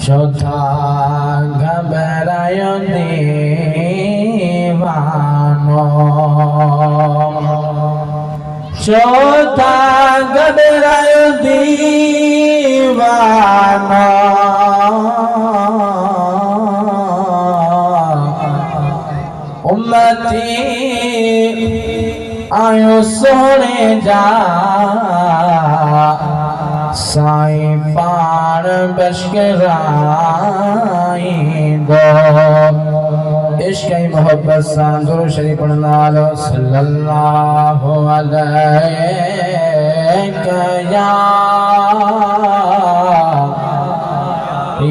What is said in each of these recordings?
चौथा घबरायो दीवानो, चौथा घबरायो दीवानो, उम्मती आयो सोने जा साईं पाण बशकराई दो। इश्क़ मोहब्बत सां दुरूद शरीफ पढ़ंदा हलो। सल्लल्लाहु अलैहि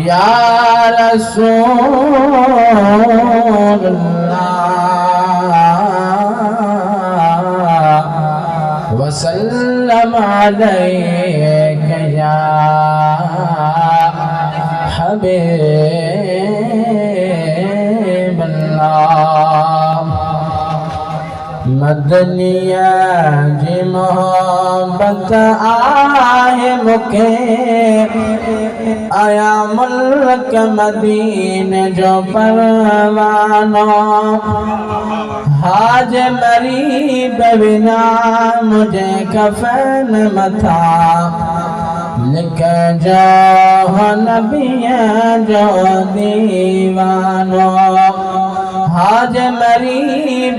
या रसूलल्लाह वसल्लम अलैका या हबीबल्लाह। मदनिया जी मोहब्बत आहे मुखे, आया मुल्क मदीने जो परवानो। हाज मरी बिना मुझे कफन मथा, लिख जो नबिया जो दीवानो। हाज मरी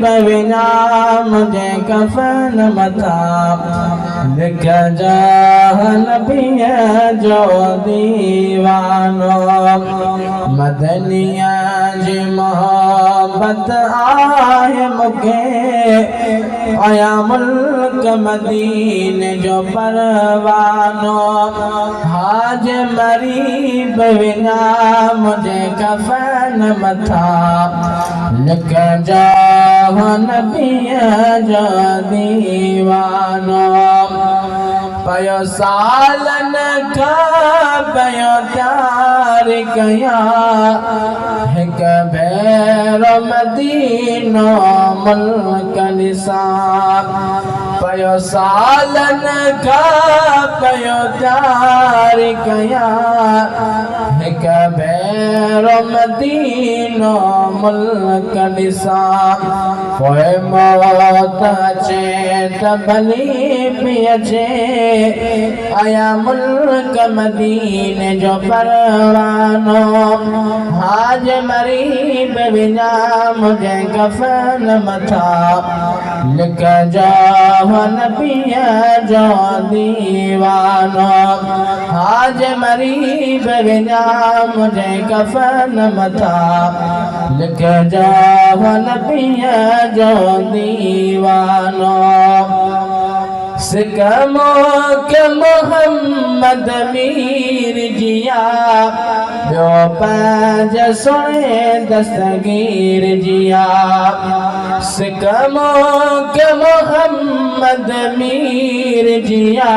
बिना मुझे कफन मथा, लिख जो नबिया जो दीवानो। मदनिया जी मोहब्बत आहे मुखे, आया मुल्क मदीने जो परवानो। हाज मरी बिना मुझे कफन मथा, लिख जो नबिया जो दीवानो। पयो सालन का पयो प्यार कया, हिक भेरो मदीनो मुल्क निसाब। पयो सालन का पयो प्यार कया, हिक भेरो मदीनो मुल्क निसाब। कोई मौत अचे त भली भी अचे, आया मुल्क मदीने जो परवानो। हाज मरी बिना मुझे कफन मथा, लिख जो नबिया जो दीवानो। हाज मरी बिना मुझे कफन मथा, लिख जो नबिया जो दीवानो। सिकमो के मोहम्मद मीर जिया, ॿियो पंज सुणे दस्तगीर जिया। सिकमो के मोहम्मद मीर जिया,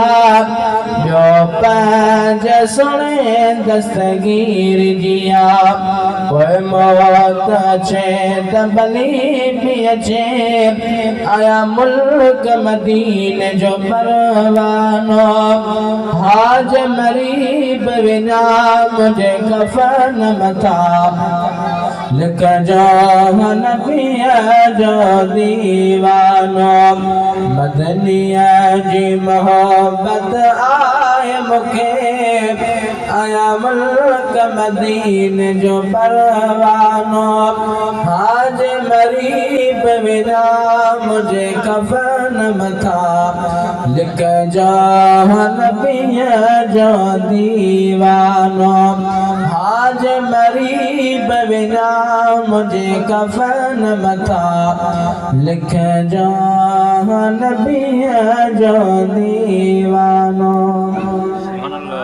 ॿियो पंज सुणे दस्तगीर जिया। कोई मौत अचे त भली भी अचे, आया मुल्क मदीने जो परवानो। हाज मरी बिना मुझे कफन मथा, लिख जो नबिया जो दीवानो। मदनिया जी मोहब्बत आए मुखे, आया मुल्क मदीने जो परवानो। हाज मरी बिना मुझे कफन मथा, लिख जो नबिया जो दीवानो। हाज मरी बिना मुझे कफन मथा, लिख जो नबिया जो दीवानो।